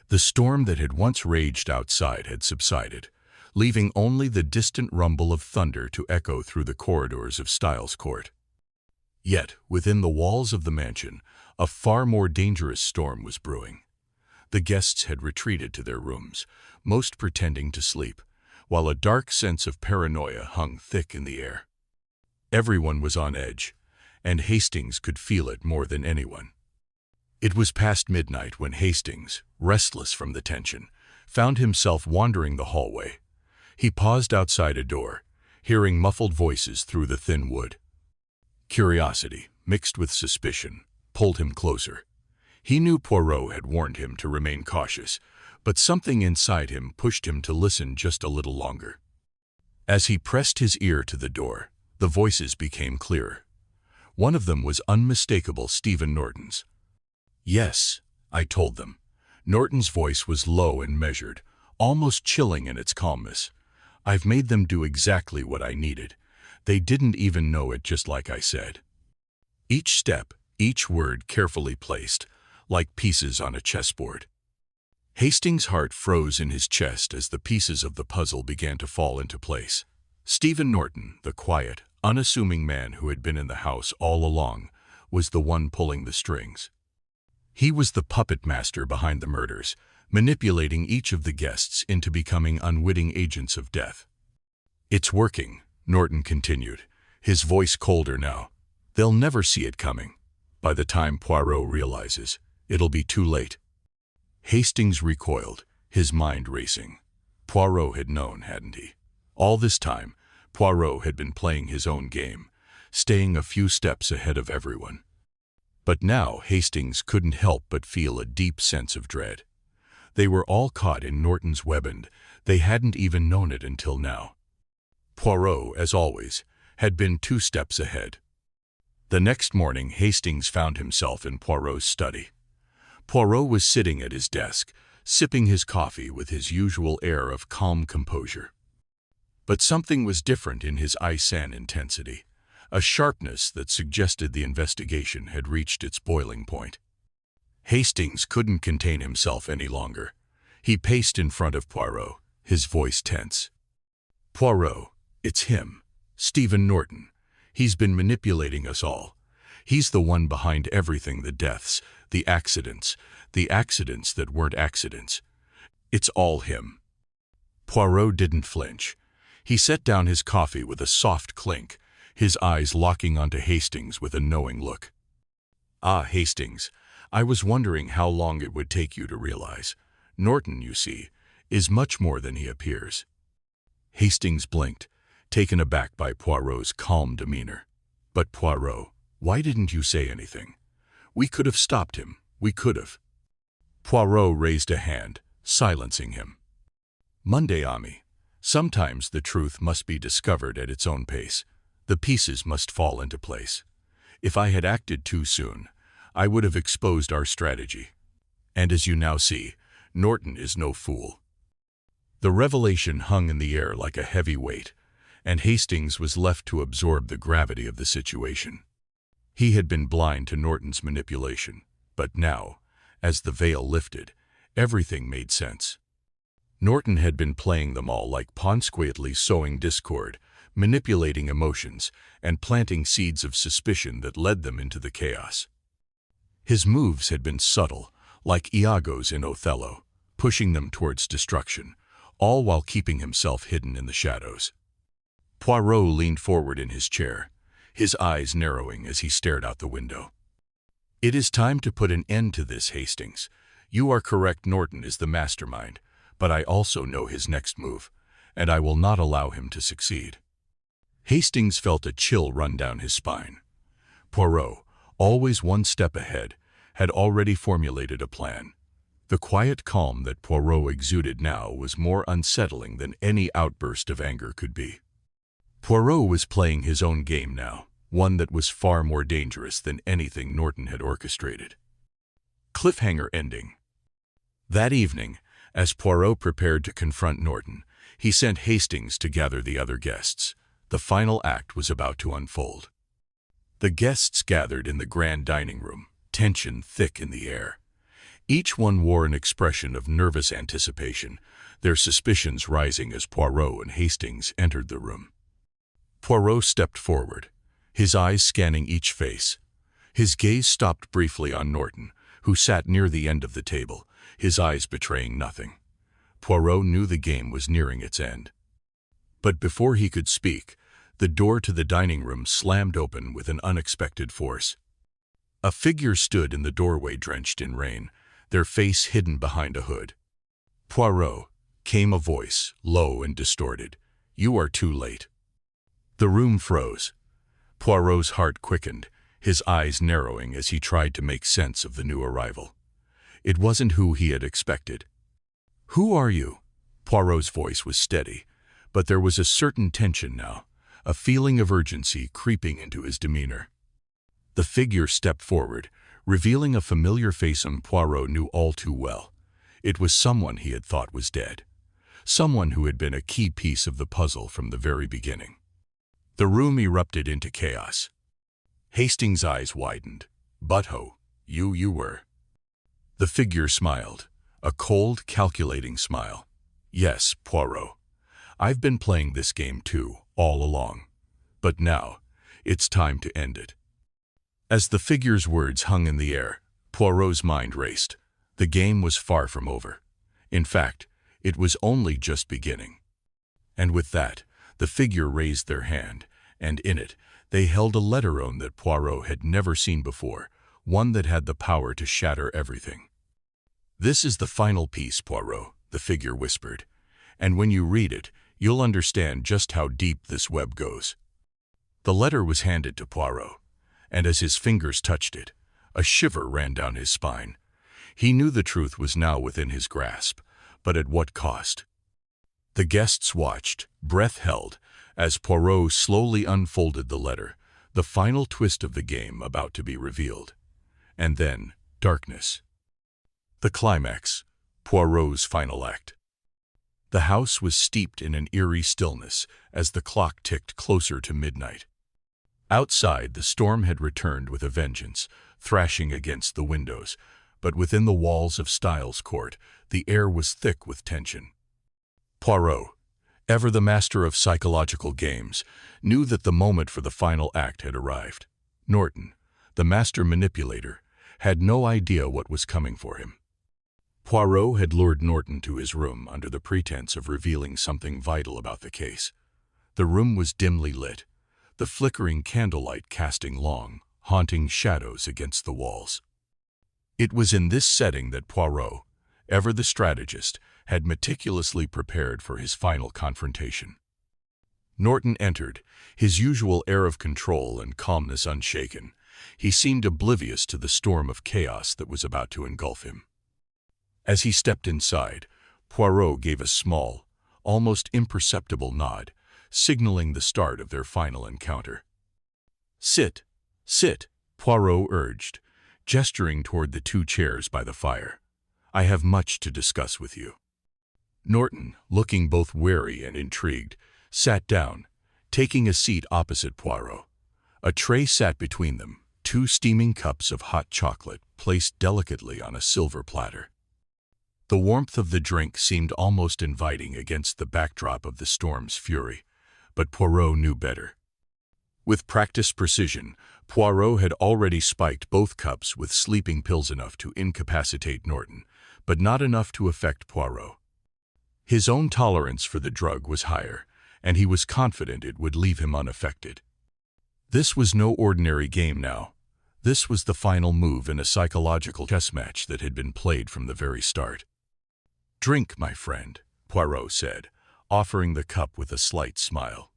The storm that had once raged outside had subsided, leaving only the distant rumble of thunder to echo through the corridors of Styles Court. Yet, within the walls of the mansion, a far more dangerous storm was brewing. The guests had retreated to their rooms, most pretending to sleep, while a dark sense of paranoia hung thick in the air. Everyone was on edge, and Hastings could feel it more than anyone. It was past midnight when Hastings, restless from the tension, found himself wandering the hallway. He paused outside a door, hearing muffled voices through the thin wood. Curiosity, mixed with suspicion, pulled him closer. He knew Poirot had warned him to remain cautious, but something inside him pushed him to listen just a little longer. As he pressed his ear to the door, the voices became clearer. One of them was unmistakable Stephen Norton's. "Yes," I told them. Norton's voice was low and measured, almost chilling in its calmness. "I've made them do exactly what I needed. They didn't even know it, just like I said." Each step, each word carefully placed, like pieces on a chessboard. Hastings' heart froze in his chest as the pieces of the puzzle began to fall into place. Stephen Norton, the quiet, unassuming man who had been in the house all along, was the one pulling the strings. He was the puppet master behind the murders, manipulating each of the guests into becoming unwitting agents of death. "It's working," Norton continued, his voice colder now. "They'll never see it coming. By the time Poirot realizes, it'll be too late." Hastings recoiled, his mind racing. Poirot had known, hadn't he? All this time, Poirot had been playing his own game, staying a few steps ahead of everyone. But now Hastings couldn't help but feel a deep sense of dread. They were all caught in Norton's web, and they hadn't even known it until now. Poirot, as always, had been 2 steps ahead. The next morning, Hastings found himself in Poirot's study. Poirot was sitting at his desk, sipping his coffee with his usual air of calm composure. But something was different in his eye-san intensity, a sharpness that suggested the investigation had reached its boiling point. Hastings couldn't contain himself any longer. He paced in front of Poirot, his voice tense. "Poirot, it's him, Stephen Norton. He's been manipulating us all. He's the one behind everything, the deaths, the accidents that weren't accidents. It's all him." Poirot didn't flinch. He set down his coffee with a soft clink, his eyes locking onto Hastings with a knowing look. "Ah, Hastings, I was wondering how long it would take you to realize. Norton, you see, is much more than he appears." Hastings blinked, taken aback by Poirot's calm demeanor. "But Poirot, why didn't you say anything? We could have stopped him, we could have." Poirot raised a hand, silencing him. "Monday, Ami. Sometimes the truth must be discovered at its own pace. The pieces must fall into place. If I had acted too soon, I would have exposed our strategy. And as you now see, Norton is no fool." The revelation hung in the air like a heavy weight, and Hastings was left to absorb the gravity of the situation. He had been blind to Norton's manipulation, but now, as the veil lifted, everything made sense. Norton had been playing them all like pawns, quietly sowing discord, manipulating emotions, and planting seeds of suspicion that led them into the chaos. His moves had been subtle, like Iago's in Othello, pushing them towards destruction, all while keeping himself hidden in the shadows. Poirot leaned forward in his chair, his eyes narrowing as he stared out the window. "It is time to put an end to this, Hastings. You are correct, Norton is the mastermind, but I also know his next move, and I will not allow him to succeed." Hastings felt a chill run down his spine. Poirot, always one step ahead, had already formulated a plan. The quiet calm that Poirot exuded now was more unsettling than any outburst of anger could be. Poirot was playing his own game now, one that was far more dangerous than anything Norton had orchestrated. Cliffhanger ending. That evening, as Poirot prepared to confront Norton, he sent Hastings to gather the other guests. The final act was about to unfold. The guests gathered in the grand dining room, tension thick in the air. Each one wore an expression of nervous anticipation, their suspicions rising as Poirot and Hastings entered the room. Poirot stepped forward, his eyes scanning each face. His gaze stopped briefly on Norton, who sat near the end of the table, his eyes betraying nothing. Poirot knew the game was nearing its end. But before he could speak, the door to the dining room slammed open with an unexpected force. A figure stood in the doorway drenched in rain, their face hidden behind a hood. "Poirot," came a voice, low and distorted. "You are too late." The room froze. Poirot's heart quickened, his eyes narrowing as he tried to make sense of the new arrival. It wasn't who he had expected. "Who are you?" Poirot's voice was steady, but there was a certain tension now, a feeling of urgency creeping into his demeanor. The figure stepped forward, revealing a familiar face Poirot knew all too well. It was someone he had thought was dead, someone who had been a key piece of the puzzle from the very beginning. The room erupted into chaos. Hastings' eyes widened. "Butho, you were..." The figure smiled, a cold, calculating smile. "Yes, Poirot. I've been playing this game too, all along. But now, it's time to end it." As the figure's words hung in the air, Poirot's mind raced. The game was far from over. In fact, it was only just beginning. And with that, the figure raised their hand, and in it, they held a letteron that Poirot had never seen before, one that had the power to shatter everything. "This is the final piece, Poirot," the figure whispered. "And when you read it, you'll understand just how deep this web goes." The letter was handed to Poirot, and as his fingers touched it, a shiver ran down his spine. He knew the truth was now within his grasp, but at what cost? The guests watched, breath held, as Poirot slowly unfolded the letter, the final twist of the game about to be revealed. And then, darkness. The climax, Poirot's final act. The house was steeped in an eerie stillness as the clock ticked closer to midnight. Outside, the storm had returned with a vengeance, thrashing against the windows, but within the walls of Styles Court, the air was thick with tension. Poirot, ever the master of psychological games, knew that the moment for the final act had arrived. Norton, the master manipulator, had no idea what was coming for him. Poirot had lured Norton to his room under the pretense of revealing something vital about the case. The room was dimly lit, the flickering candlelight casting long, haunting shadows against the walls. It was in this setting that Poirot, ever the strategist, had meticulously prepared for his final confrontation. Norton entered, his usual air of control and calmness unshaken. He seemed oblivious to the storm of chaos that was about to engulf him. As he stepped inside, Poirot gave a small, almost imperceptible nod, signaling the start of their final encounter. "Sit, sit," Poirot urged, gesturing toward the two chairs by the fire. "I have much to discuss with you." Norton, looking both wary and intrigued, sat down, taking a seat opposite Poirot. A tray sat between them, 2 steaming cups of hot chocolate placed delicately on a silver platter. The warmth of the drink seemed almost inviting against the backdrop of the storm's fury, but Poirot knew better. With practiced precision, Poirot had already spiked both cups with sleeping pills enough to incapacitate Norton, but not enough to affect Poirot. His own tolerance for the drug was higher, and he was confident it would leave him unaffected. This was no ordinary game now. This was the final move in a psychological chess match that had been played from the very start. "Drink, my friend," Poirot said, offering the cup with a slight smile.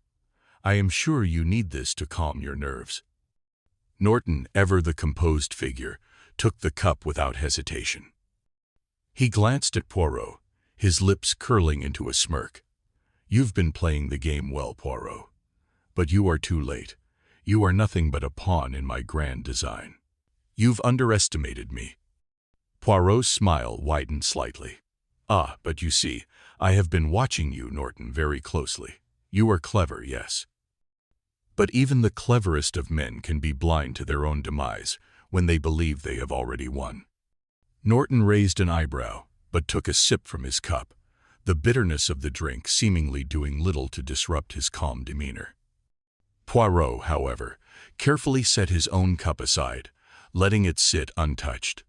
"I am sure you need this to calm your nerves." Norton, ever the composed figure, took the cup without hesitation. He glanced at Poirot, his lips curling into a smirk. "You've been playing the game well, Poirot. But you are too late. You are nothing but a pawn in my grand design. You've underestimated me." Poirot's smile widened slightly. "Ah, but you see, I have been watching you, Norton, very closely. You are clever, yes. But even the cleverest of men can be blind to their own demise when they believe they have already won." Norton raised an eyebrow, but took a sip from his cup, the bitterness of the drink seemingly doing little to disrupt his calm demeanor. Poirot, however, carefully set his own cup aside, letting it sit untouched.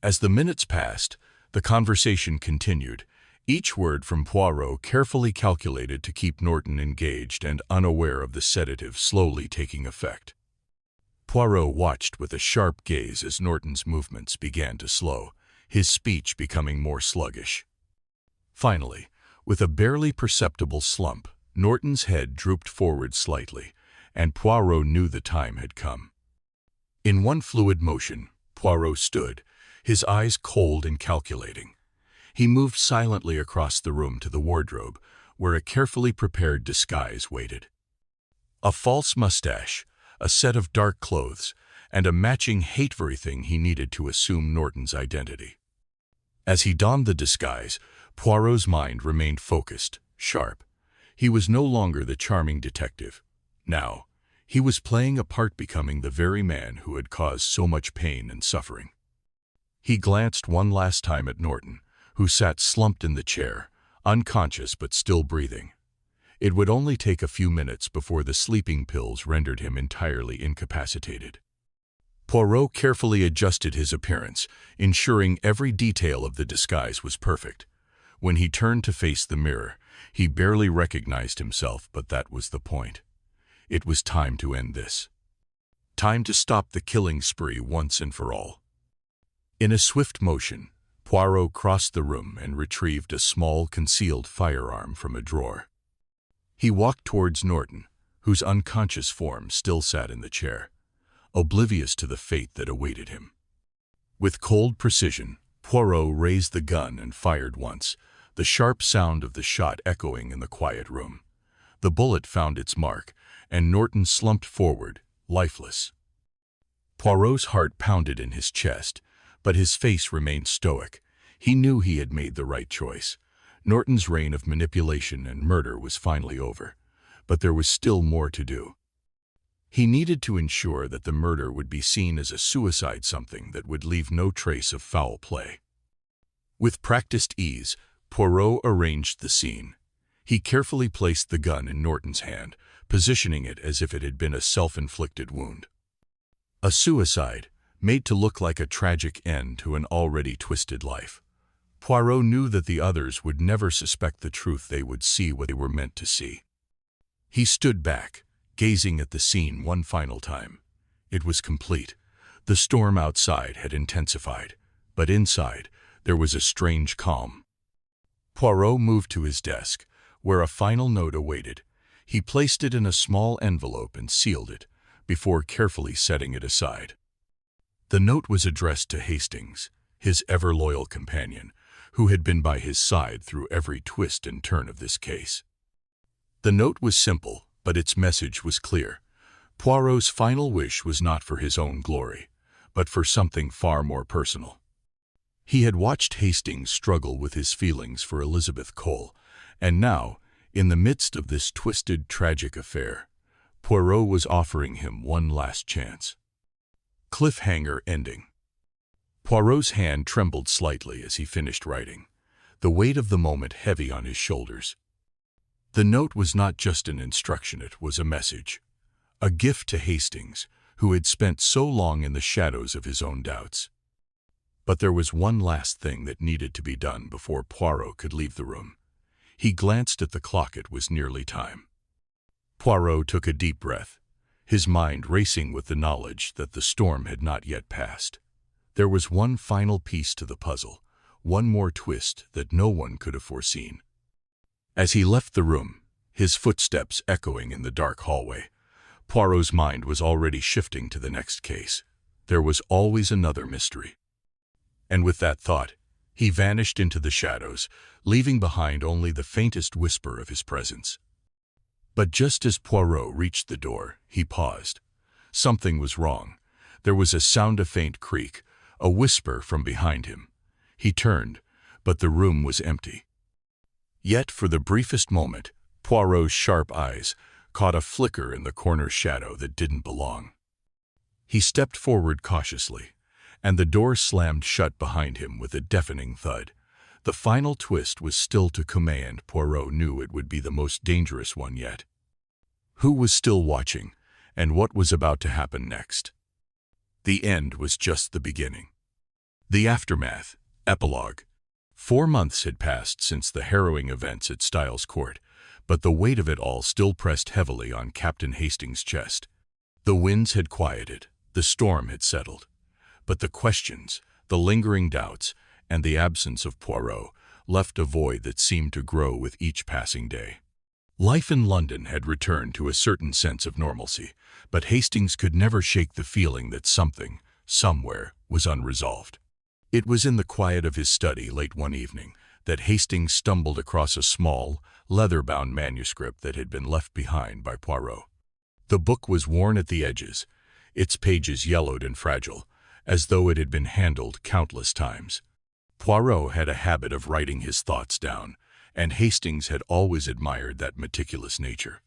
As the minutes passed, the conversation continued, each word from Poirot carefully calculated to keep Norton engaged and unaware of the sedative slowly taking effect. Poirot watched with a sharp gaze as Norton's movements began to slow, his speech becoming more sluggish. Finally, with a barely perceptible slump, Norton's head drooped forward slightly, and Poirot knew the time had come. In one fluid motion, Poirot stood, his eyes cold and calculating. He moved silently across the room to the wardrobe, where a carefully prepared disguise waited. A false mustache, a set of dark clothes, and a matching hate-everything he needed to assume Norton's identity. As he donned the disguise, Poirot's mind remained focused, sharp. He was no longer the charming detective. Now, he was playing a part becoming the very man who had caused so much pain and suffering. He glanced one last time at Norton, who sat slumped in the chair, unconscious but still breathing. It would only take a few minutes before the sleeping pills rendered him entirely incapacitated. Poirot carefully adjusted his appearance, ensuring every detail of the disguise was perfect. When he turned to face the mirror, he barely recognized himself, but that was the point. It was time to end this. Time to stop the killing spree once and for all. In a swift motion, Poirot crossed the room and retrieved a small, concealed firearm from a drawer. He walked towards Norton, whose unconscious form still sat in the chair, oblivious to the fate that awaited him. With cold precision, Poirot raised the gun and fired once, the sharp sound of the shot echoing in the quiet room. The bullet found its mark, and Norton slumped forward, lifeless. Poirot's heart pounded in his chest, but his face remained stoic. He knew he had made the right choice. Norton's reign of manipulation and murder was finally over, but there was still more to do. He needed to ensure that the murder would be seen as a suicide, something that would leave no trace of foul play. With practiced ease, Poirot arranged the scene. He carefully placed the gun in Norton's hand, positioning it as if it had been a self-inflicted wound. A suicide, made to look like a tragic end to an already twisted life. Poirot knew that the others would never suspect the truth. They would see what they were meant to see. He stood back, gazing at the scene one final time. It was complete. The storm outside had intensified, but inside, there was a strange calm. Poirot moved to his desk, where a final note awaited. He placed it in a small envelope and sealed it, before carefully setting it aside. The note was addressed to Hastings, his ever-loyal companion, who had been by his side through every twist and turn of this case. The note was simple, but its message was clear. Poirot's final wish was not for his own glory, but for something far more personal. He had watched Hastings struggle with his feelings for Elizabeth Cole, and now, in the midst of this twisted, tragic affair, Poirot was offering him one last chance. Cliffhanger ending. Poirot's hand trembled slightly as he finished writing, the weight of the moment heavy on his shoulders. The note was not just an instruction, it was a message, a gift to Hastings, who had spent so long in the shadows of his own doubts. But there was one last thing that needed to be done before Poirot could leave the room. He glanced at the clock. It was nearly time. Poirot took a deep breath, his mind racing with the knowledge that the storm had not yet passed. There was one final piece to the puzzle, one more twist that no one could have foreseen. As he left the room, his footsteps echoing in the dark hallway, Poirot's mind was already shifting to the next case. There was always another mystery. And with that thought, he vanished into the shadows, leaving behind only the faintest whisper of his presence. But just as Poirot reached the door, he paused. Something was wrong. There was a sound, a faint creak, a whisper from behind him. He turned, but the room was empty. Yet for the briefest moment, Poirot's sharp eyes caught a flicker in the corner shadow that didn't belong. He stepped forward cautiously, and the door slammed shut behind him with a deafening thud. The final twist was still to come, and Poirot knew it would be the most dangerous one yet. Who was still watching, and what was about to happen next? The end was just the beginning. The aftermath, epilogue. 4 months had passed since the harrowing events at Styles Court, but the weight of it all still pressed heavily on Captain Hastings' chest. The winds had quieted, the storm had settled, but the questions, the lingering doubts, and the absence of Poirot left a void that seemed to grow with each passing day. Life in London had returned to a certain sense of normalcy, but Hastings could never shake the feeling that something, somewhere, was unresolved. It was in the quiet of his study late one evening that Hastings stumbled across a small, leather-bound manuscript that had been left behind by Poirot. The book was worn at the edges, its pages yellowed and fragile, as though it had been handled countless times. Poirot had a habit of writing his thoughts down, and Hastings had always admired that meticulous nature.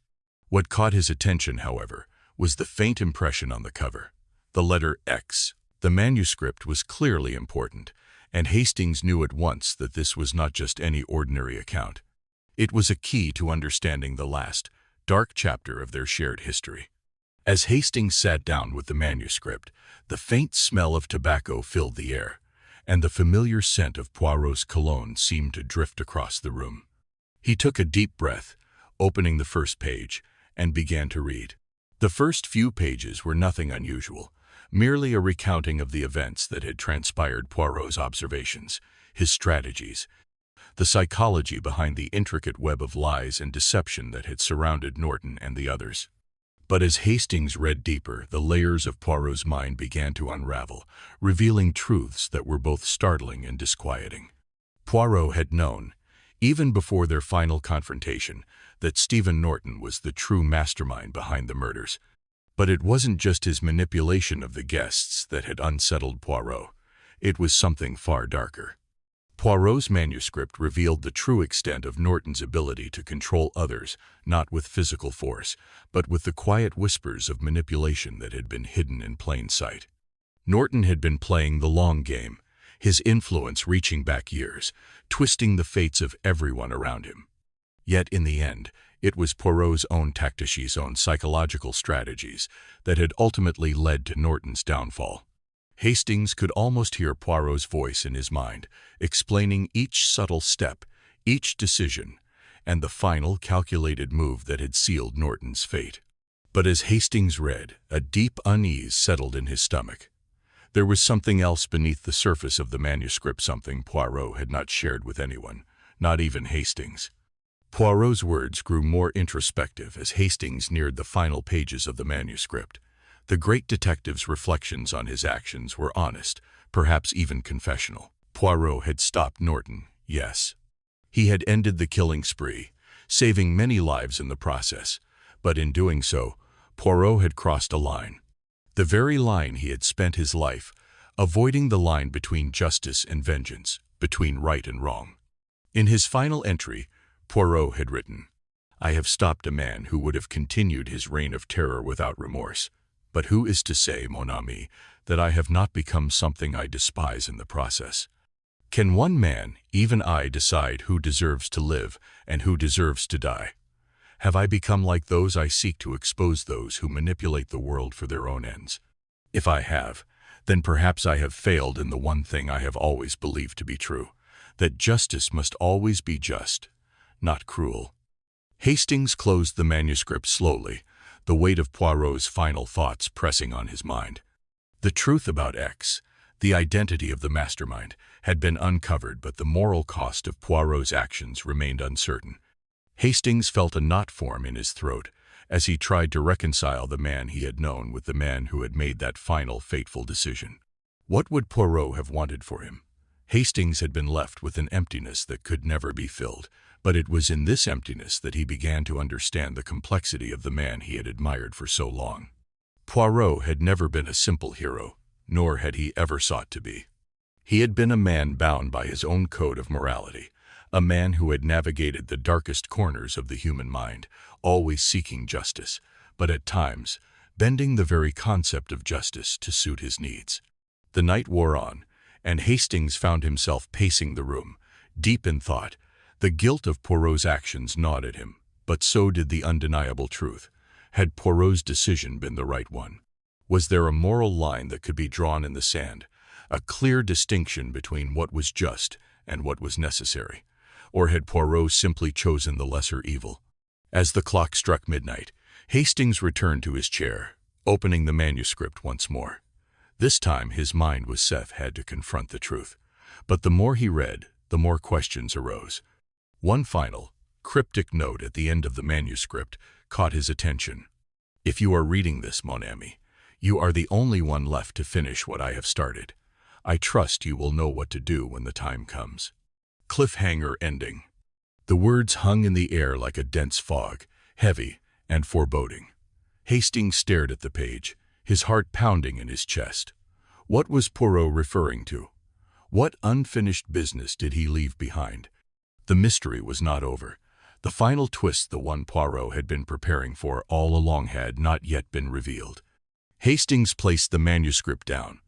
What caught his attention, however, was the faint impression on the cover, the letter X. The manuscript was clearly important, and Hastings knew at once that this was not just any ordinary account. It was a key to understanding the last, dark chapter of their shared history. As Hastings sat down with the manuscript, the faint smell of tobacco filled the air, and the familiar scent of Poirot's cologne seemed to drift across the room. He took a deep breath, opening the first page, and began to read. The first few pages were nothing unusual, merely a recounting of the events that had transpired. Poirot's observations, his strategies, the psychology behind the intricate web of lies and deception that had surrounded Norton and the others. But as Hastings read deeper, the layers of Poirot's mind began to unravel, revealing truths that were both startling and disquieting. Poirot had known, even before their final confrontation, that Stephen Norton was the true mastermind behind the murders. But it wasn't just his manipulation of the guests that had unsettled Poirot. It was something far darker. Poirot's manuscript revealed the true extent of Norton's ability to control others, not with physical force, but with the quiet whispers of manipulation that had been hidden in plain sight. Norton had been playing the long game, his influence reaching back years, twisting the fates of everyone around him. Yet in the end, it was Poirot's own tactics, own psychological strategies, that had ultimately led to Norton's downfall. Hastings could almost hear Poirot's voice in his mind, explaining each subtle step, each decision, and the final calculated move that had sealed Norton's fate. But as Hastings read, a deep unease settled in his stomach. There was something else beneath the surface of the manuscript, something Poirot had not shared with anyone, not even Hastings. Poirot's words grew more introspective as Hastings neared the final pages of the manuscript. The great detective's reflections on his actions were honest, perhaps even confessional. Poirot had stopped Norton, yes. He had ended the killing spree, saving many lives in the process. But in doing so, Poirot had crossed a line. The very line he had spent his life, avoiding, the line between justice and vengeance, between right and wrong. In his final entry, Poirot had written, "I have stopped a man who would have continued his reign of terror without remorse. But who is to say, mon ami, that I have not become something I despise in the process? Can one man, even I, decide who deserves to live and who deserves to die? Have I become like those I seek to expose, those who manipulate the world for their own ends? If I have, then perhaps I have failed in the one thing I have always believed to be true, that justice must always be just, not cruel." Hastings closed the manuscript slowly, the weight of Poirot's final thoughts pressing on his mind. The truth about X, the identity of the mastermind, had been uncovered, but the moral cost of Poirot's actions remained uncertain. Hastings felt a knot form in his throat as he tried to reconcile the man he had known with the man who had made that final fateful decision. What would Poirot have wanted for him? Hastings had been left with an emptiness that could never be filled, but it was in this emptiness that he began to understand the complexity of the man he had admired for so long. Poirot had never been a simple hero, nor had he ever sought to be. He had been a man bound by his own code of morality, a man who had navigated the darkest corners of the human mind, always seeking justice, but at times bending the very concept of justice to suit his needs. The night wore on, and Hastings found himself pacing the room, deep in thought. The guilt of Poirot's actions gnawed at him, but so did the undeniable truth. Had Poirot's decision been the right one? Was there a moral line that could be drawn in the sand, a clear distinction between what was just and what was necessary? Or had Poirot simply chosen the lesser evil? As the clock struck midnight, Hastings returned to his chair, opening the manuscript once more. This time his mind was set, had to confront the truth. But the more he read, the more questions arose. One final, cryptic note at the end of the manuscript caught his attention. "If you are reading this, mon ami, you are the only one left to finish what I have started. I trust you will know what to do when the time comes." Cliffhanger ending. The words hung in the air like a dense fog, heavy and foreboding. Hastings stared at the page, his heart pounding in his chest. What was Poirot referring to? What unfinished business did he leave behind? The mystery was not over. The final twist, the one Poirot had been preparing for all along, had not yet been revealed. Hastings placed the manuscript down,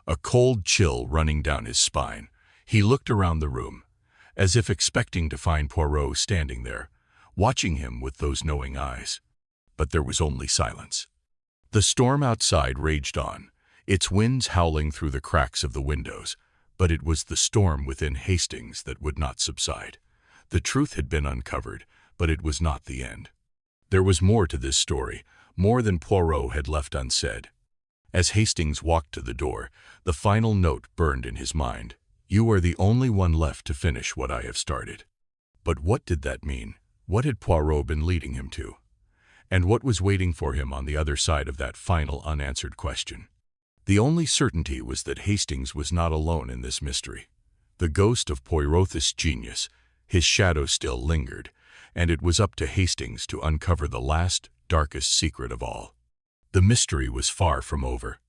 a cold chill running down his spine. He looked around the room, as if expecting to find Poirot standing there, watching him with those knowing eyes. But there was only silence. The storm outside raged on, its winds howling through the cracks of the windows. But it was the storm within Hastings that would not subside. The truth had been uncovered, but it was not the end. There was more to this story, more than Poirot had left unsaid. As Hastings walked to the door, the final note burned in his mind. "You are the only one left to finish what I have started." But what did that mean? What had Poirot been leading him to? And what was waiting for him on the other side of that final unanswered question? The only certainty was that Hastings was not alone in this mystery. The ghost of Poirot's genius, his shadow still lingered, and it was up to Hastings to uncover the last, darkest secret of all. The mystery was far from over.